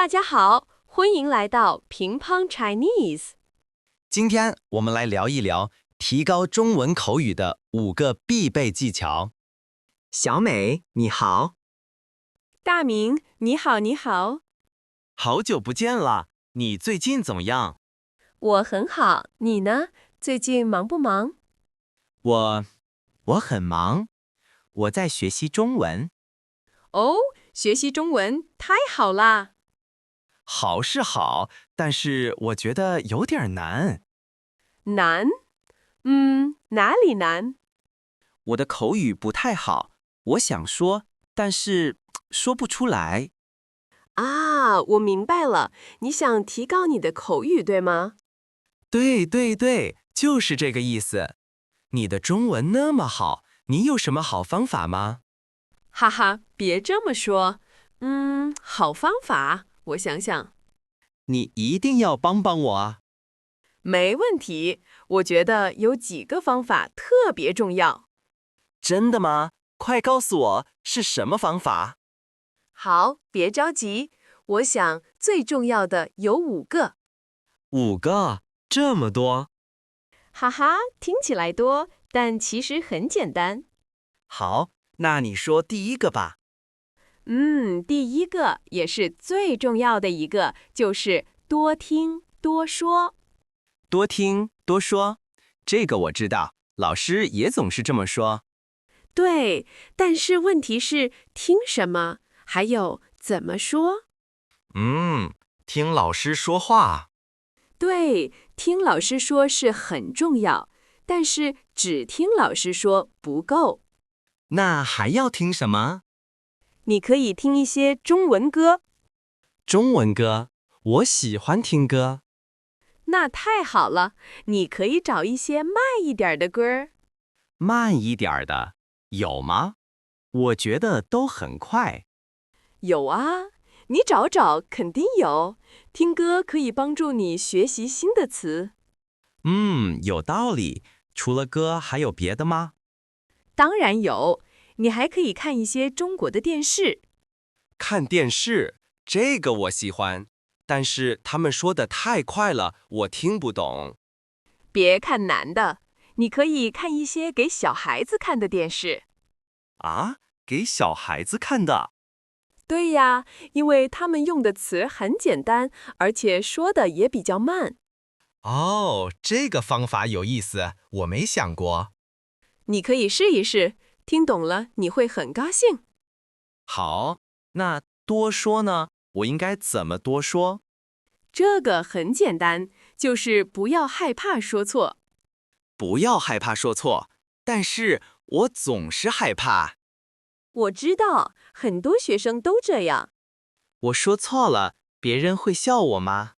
大家好，欢迎来到乒乓 Chinese。今天我们来聊一聊提高中文口语的5个必备技巧。小美，你好。大明，你好，你好。好久不见了，你最近怎么样？我很好，你呢？最近忙不忙？我很忙，我在学习中文。哦，学习中文太好啦！好是好，但是我觉得有点难。难？哪里难？我的口语不太好，我想说，但是说不出来。啊，我明白了，你想提高你的口语，对吗？对，就是这个意思。你的中文那么好，你有什么好方法吗？哈哈，别这么说。好方法，我想想。你一定要帮帮我啊！没问题，我觉得有几个方法特别重要。真的吗？快告诉我是什么方法。好，别着急，我想最重要的有5个。5个？这么多？哈哈，听起来多，但其实很简单。好，那你说第一个吧。第一个也是最重要的一个，就是多听多说。多听多说，这个我知道，老师也总是这么说。对，但是问题是听什么，还有怎么说。听老师说话。对，听老师说是很重要，但是只听老师说不够。那还要听什么？你可以听一些中文歌。中文歌，我喜欢听歌。那太好了，你可以找一些慢一点的歌。慢一点的，有吗？我觉得都很快。有啊，你找找，肯定有。听歌可以帮助你学习新的词。有道理。除了歌还有别的吗？当然有，你还可以看一些中国的电视。看电视，这个我喜欢，但是他们说的太快了，我听不懂。别看难的，你可以看一些给小孩子看的电视。啊，给小孩子看的。对呀，因为他们用的词很简单，而且说的也比较慢。哦，这个方法有意思，我没想过。你可以试一试，听懂了你会很高兴。好，那多说呢？我应该怎么多说？这个很简单，就是不要害怕说错。不要害怕说错，但是我总是害怕。我知道，很多学生都这样。我说错了，别人会笑我吗？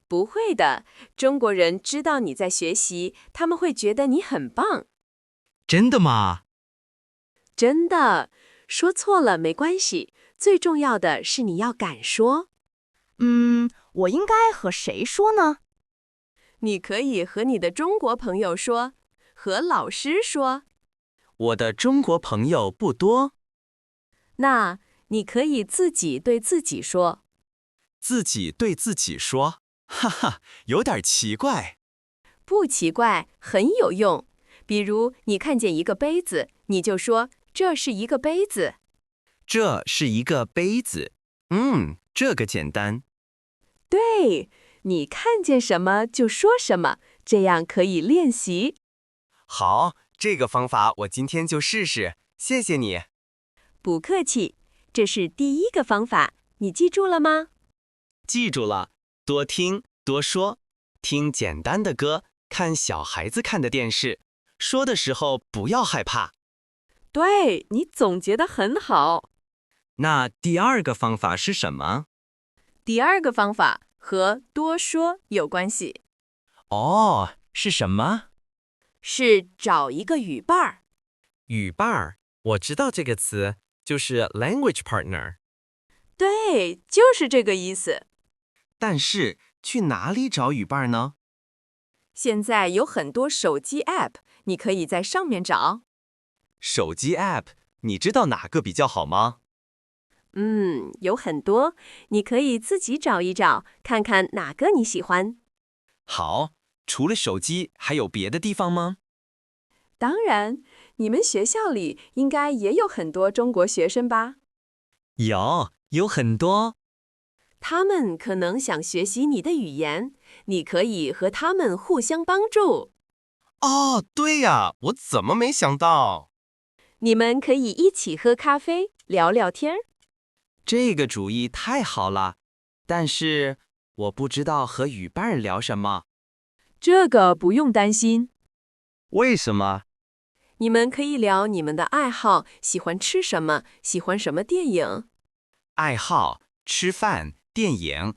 不会的，中国人知道你在学习，他们会觉得你很棒。真的吗？真的，说错了没关系，最重要的是你要敢说。我应该和谁说呢？你可以和你的中国朋友说，和老师说。我的中国朋友不多。那你可以自己对自己说。自己对自己说，哈哈，有点奇怪。不奇怪，很有用。比如你看见一个杯子，你就说这是一个杯子。这是一个杯子。这个简单。对，你看见什么就说什么，这样可以练习。好，这个方法我今天就试试，谢谢你。不客气，这是第一个方法，你记住了吗？记住了，多听多说，听简单的歌，看小孩子看的电视，说的时候不要害怕。对，你总结得很好。那第2个方法是什么？第2个方法和多说有关系，哦，是什么？是找一个语伴儿。语伴儿，我知道这个词，就是 language partner。对，就是这个意思。但是去哪里找语伴呢？现在有很多手机 App， 你可以在上面找。手机 App， 你知道哪个比较好吗？有很多，你可以自己找一找，看看哪个你喜欢。好，除了手机，还有别的地方吗？当然，你们学校里应该也有很多中国学生吧？有很多。他们可能想学习你的语言，你可以和他们互相帮助。哦，对呀，我怎么没想到？你们可以一起喝咖啡，聊聊天儿。这个主意太好了，但是我不知道和语伴聊什么。这个不用担心，为什么？你们可以聊你们的爱好，喜欢吃什么，喜欢什么电影。爱好、吃饭、电影，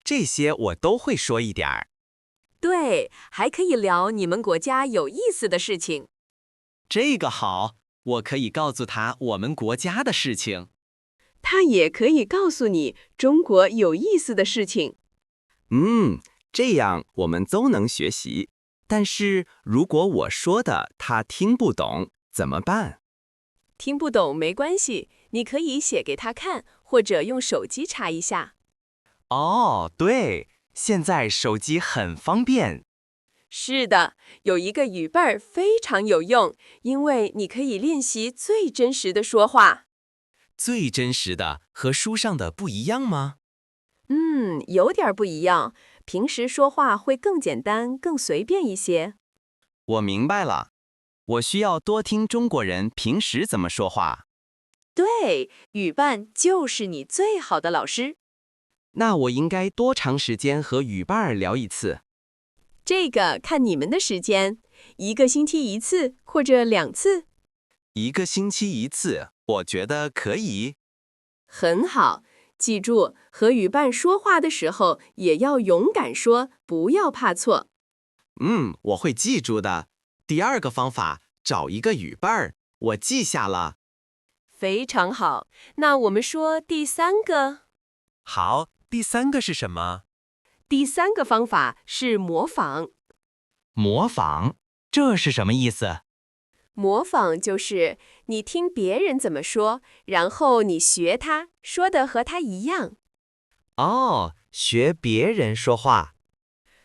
这些我都会说一点儿。对，还可以聊你们国家有意思的事情。这个好，我可以告诉他我们国家的事情。他也可以告诉你中国有意思的事情。这样我们都能学习。但是如果我说的他听不懂，怎么办？听不懂没关系，你可以写给他看，或者用手机查一下。哦，对，现在手机很方便。是的，有一个语伴非常有用，因为你可以练习最真实的说话。最真实的和书上的不一样吗？有点不一样。平时说话会更简单、更随便一些。我明白了，我需要多听中国人平时怎么说话。对，语伴就是你最好的老师。那我应该多长时间和语伴聊一次？这个看你们的时间，1个星期1次或者2次。1个星期1次，我觉得可以。很好，记住，和语伴说话的时候也要勇敢说，不要怕错。我会记住的。第二个方法，找一个语伴，我记下了。非常好，那我们说第3个。好，第3个是什么？第3个方法是模仿。模仿，这是什么意思？模仿就是你听别人怎么说，然后你学他，说的和他一样。哦，学别人说话。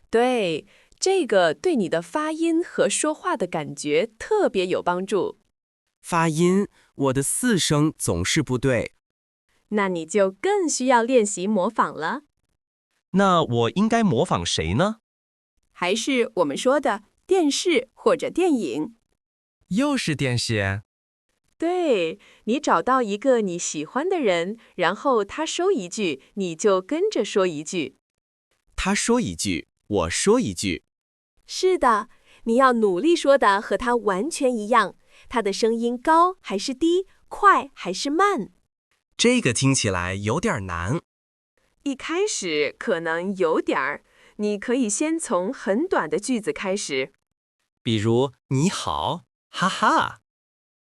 对，这个对你的发音和说话的感觉特别有帮助。发音，我的4声总是不对。那你就更需要练习模仿了。那我应该模仿谁呢？还是我们说的电视或者电影。又是电视。对，你找到一个你喜欢的人，然后他说一句，你就跟着说一句。他说一句，我说一句。是的，你要努力说的和他完全一样。他的声音高还是低，快还是慢？这个听起来有点难。一开始可能有点儿，你可以先从很短的句子开始。比如，你好，哈哈。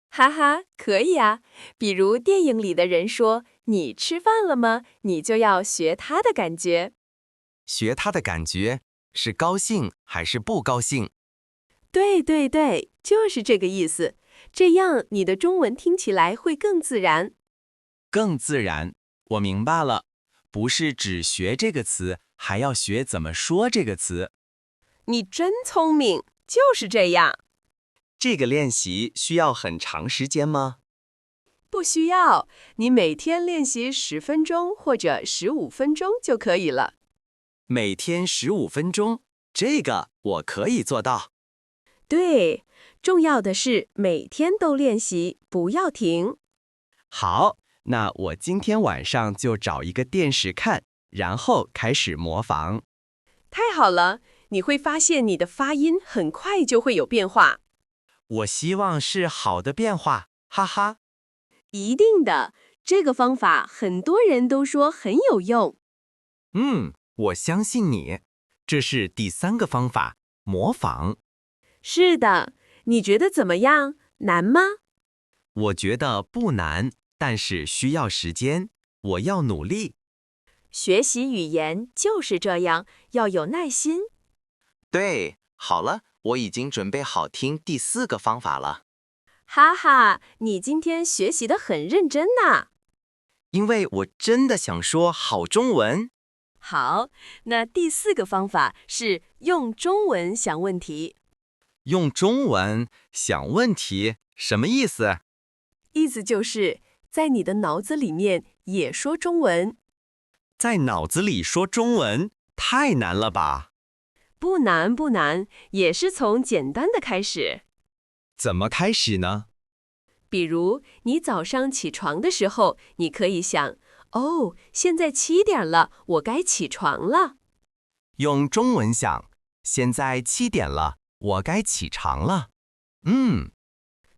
哈哈，可以啊。比如电影里的人说：“你吃饭了吗？”你就要学他的感觉。学他的感觉是高兴还是不高兴？对对对，就是这个意思。这样你的中文听起来会更自然。更自然，我明白了。不是只学这个词，还要学怎么说这个词。你真聪明，就是这样。这个练习需要很长时间吗？不需要，你每天练习10分钟或者15分钟就可以了。每天15分钟，这个我可以做到。对，重要的是每天都练习，不要停。好，那我今天晚上就找一个电视看，然后开始模仿。太好了，你会发现你的发音很快就会有变化。我希望是好的变化，哈哈。一定的，这个方法很多人都说很有用。我相信你。这是第3个方法，模仿。是的，你觉得怎么样？难吗？我觉得不难，但是需要时间，我要努力。学习语言就是这样，要有耐心。对，好了，我已经准备好听第4个方法了。哈哈，你今天学习得很认真呐。因为我真的想说好中文。好，那第4个方法是用中文想问题。用中文想问题什么意思？意思就是在你的脑子里面也说中文。在脑子里说中文太难了吧？不难不难，也是从简单的开始。怎么开始呢？比如你早上起床的时候，你可以想，哦，现在7点了，我该起床了。用中文想，现在7点了，我该起床了。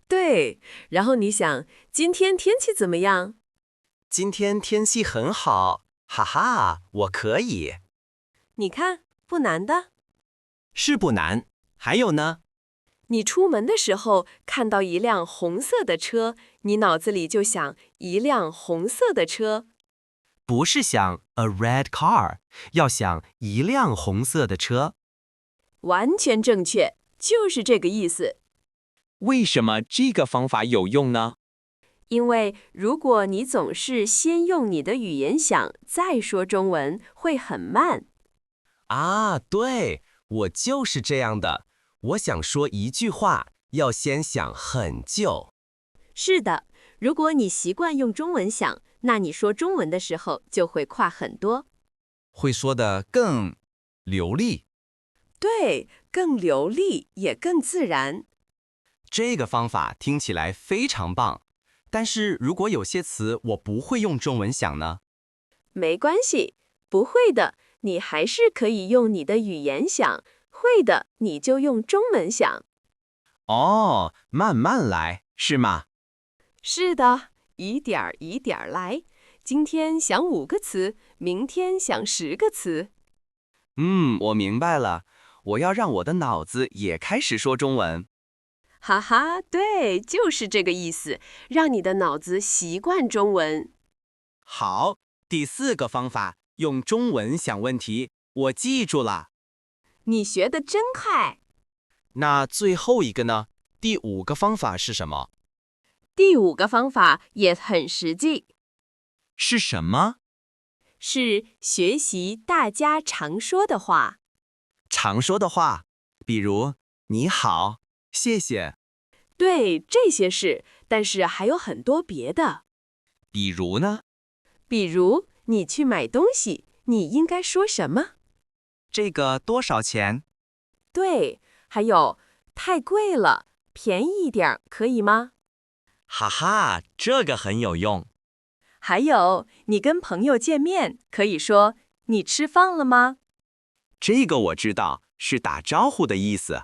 对，然后你想，今天天气怎么样？今天天气很好，哈哈，我可以。你看，不难的。是不难。还有呢？你出门的时候看到一辆红色的车，你脑子里就想一辆红色的车。不是想 a red car， 要想一辆红色的车。完全正确，就是这个意思。为什么这个方法有用呢？因为如果你总是先用你的语言想，再说中文，会很慢。啊，对，我就是这样的。我想说一句话，要先想很久。是的，如果你习惯用中文想，那你说中文的时候就会快很多。会说得更流利。对，更流利，也更自然。这个方法听起来非常棒，但是如果有些词我不会用中文想呢？没关系，不会的，你还是可以用你的语言想，会的，你就用中文想。哦，慢慢来，是吗？是的，一点儿一点儿来。今天想5个词，明天想10个词。我明白了，我要让我的脑子也开始说中文。哈哈，对，就是这个意思，让你的脑子习惯中文。好，第4个方法，用中文想问题，我记住了。你学得真快。那最后一个呢？第5个方法是什么？第5个方法也很实际，是什么？是学习大家常说的话。常说的话，比如你好，谢谢。对，这些是，但是还有很多别的。比如呢？比如你去买东西，你应该说什么？这个多少钱？对，还有太贵了，便宜一点可以吗？哈哈，这个很有用。还有你跟朋友见面，可以说你吃饭了吗？这个我知道，是打招呼的意思。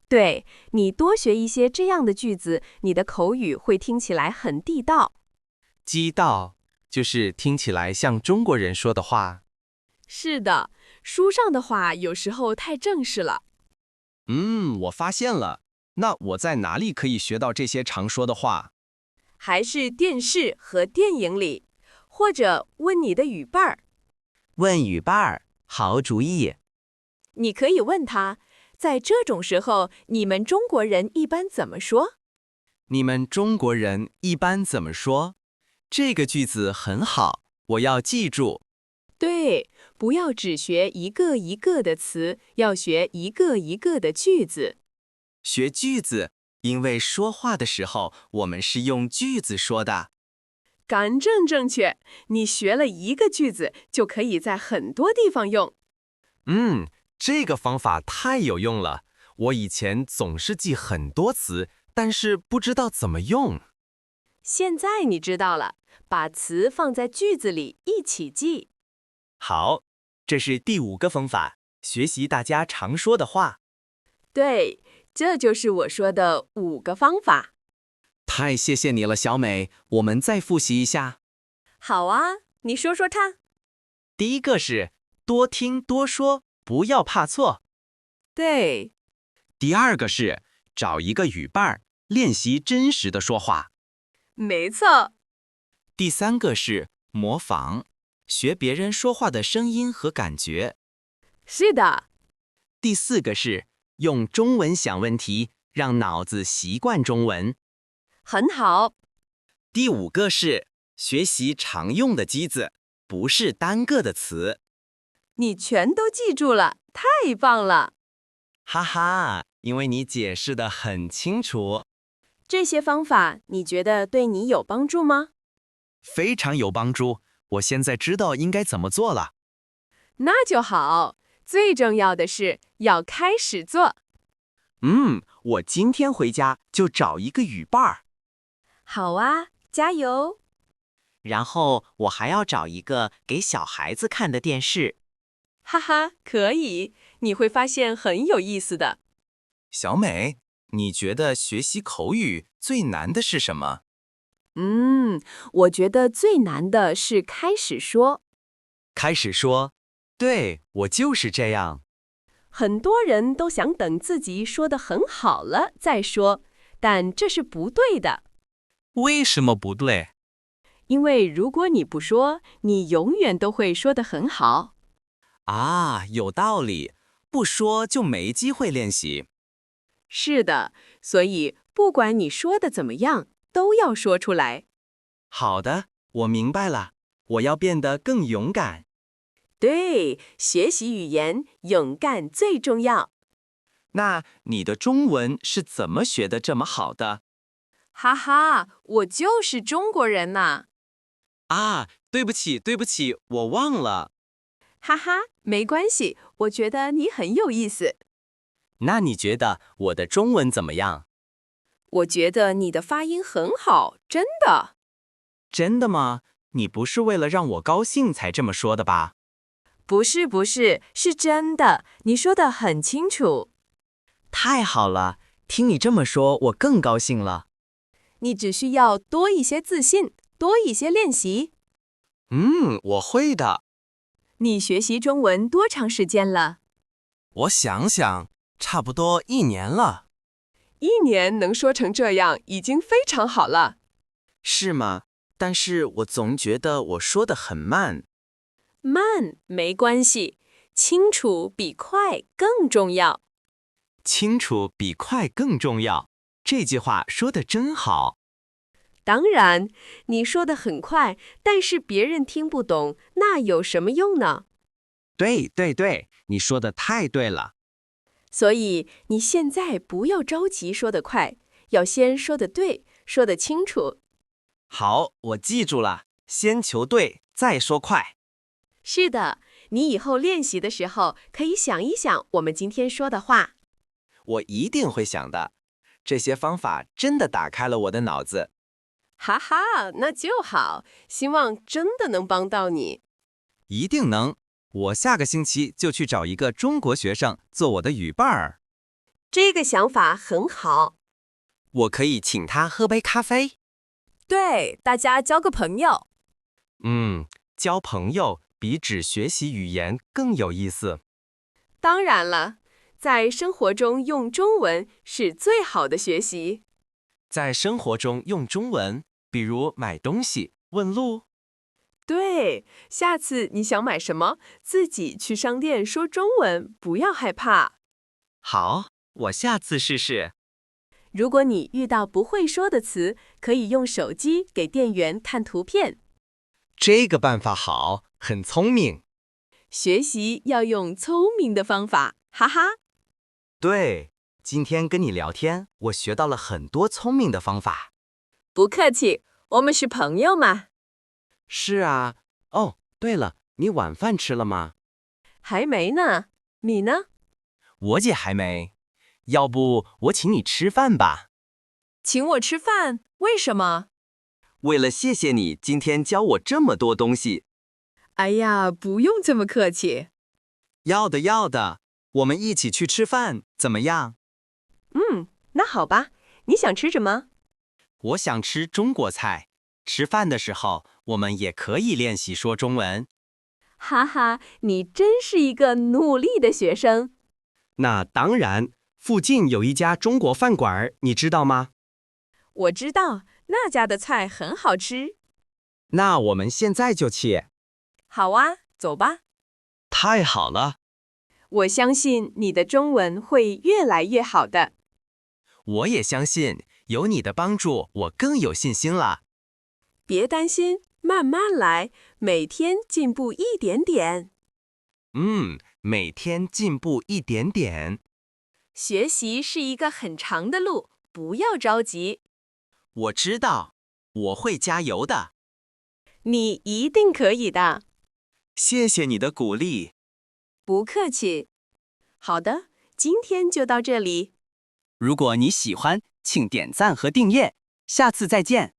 对，你多学一些这样的句子，你的口语会听起来很地道。地道就是听起来像中国人说的话。是的，书上的话有时候太正式了。我发现了。那我在哪里可以学到这些常说的话？还是电视和电影里，或者问你的语伴儿。问语伴儿，好主意。你可以问他，在这种时候，你们中国人一般怎么说？你们中国人一般怎么说？这个句子很好，我要记住。对，不要只学一个一个的词，要学一个一个的句子。学句子，因为说话的时候，我们是用句子说的。干正确，你学了一个句子，就可以在很多地方用。这个方法太有用了。我以前总是记很多词，但是不知道怎么用。现在你知道了，把词放在句子里一起记。好，这是第5个方法，学习大家常说的话。对，这就是我说的5个方法。太谢谢你了，小美。我们再复习一下。好啊，你说说看。第1个是多听多说，不要怕错。对。第2个是找一个语伴儿，练习真实的说话。没错。第3个是模仿，学别人说话的声音和感觉。是的。第4个是用中文想问题，让脑子习惯中文。很好。第5个是学习常用的机子，不是单个的词。你全都记住了，太棒了！哈哈，因为你解释得很清楚。这些方法你觉得对你有帮助吗？非常有帮助，我现在知道应该怎么做了。那就好，最重要的是要开始做。我今天回家就找一个语伴儿。好啊，加油！然后我还要找一个给小孩子看的电视。哈哈，可以，你会发现很有意思的。小美，你觉得学习口语最难的是什么？我觉得最难的是开始说。开始说，对，我就是这样。很多人都想等自己说得很好了再说，但这是不对的。为什么不对？因为如果你不说，你永远都会说得很好。啊，有道理，不说就没机会练习。是的，所以不管你说的怎么样，都要说出来。好的，我明白了，我要变得更勇敢。对，学习语言，勇干最重要。那你的中文是怎么学得这么好的？哈哈，我就是中国人呐。啊，对不起，我忘了。哈哈，没关系，我觉得你很有意思。那你觉得我的中文怎么样？我觉得你的发音很好，真的。真的吗？你不是为了让我高兴才这么说的吧？不是，是真的，你说得很清楚。太好了，听你这么说，我更高兴了。你只需要多一些自信，多一些练习。我会的。你学习中文多长时间了？我想想，差不多1年了。1年能说成这样，已经非常好了。是吗？但是我总觉得我说得很慢。慢没关系，清楚比快更重要。清楚比快更重要。这句话说得真好。当然，你说得很快，但是别人听不懂，那有什么用呢？对，你说的太对了。所以你现在不要着急说得快，要先说得对，说得清楚。好，我记住了，先求对，再说快。是的，你以后练习的时候可以想一想我们今天说的话。我一定会想的。这些方法真的打开了我的脑子。哈哈，那就好，希望真的能帮到你。一定能。我下个星期就去找一个中国学生做我的语伴儿。这个想法很好。我可以请他喝杯咖啡。对，大家交个朋友。交朋友比只学习语言更有意思。当然了，在生活中用中文是最好的学习。在生活中用中文，比如买东西、问路。对，下次你想买什么，自己去商店说中文，不要害怕。好，我下次试试。如果你遇到不会说的词，可以用手机给店员看图片。这个办法好，很聪明。学习要用聪明的方法，哈哈。对，今天跟你聊天，我学到了很多聪明的方法。不客气，我们是朋友嘛。是啊。哦，对了，你晚饭吃了吗？还没呢，你呢？我也还没。要不我请你吃饭吧？请我吃饭？为什么？为了谢谢你今天教我这么多东西。哎呀，不用这么客气。要的，我们一起去吃饭，怎么样？那好吧，你想吃什么？我想吃中国菜。吃饭的时候，我们也可以练习说中文。哈哈，你真是一个努力的学生。那当然，附近有一家中国饭馆，你知道吗？我知道，那家的菜很好吃。那我们现在就去。好啊，走吧。太好了。我相信你的中文会越来越好的。我也相信，有你的帮助，我更有信心了。别担心，慢慢来，每天进步一点点。每天进步一点点。学习是一个很长的路，不要着急。我知道，我会加油的。你一定可以的。谢谢你的鼓励。不客气。好的，今天就到这里。如果你喜欢，请点赞和订阅。下次再见。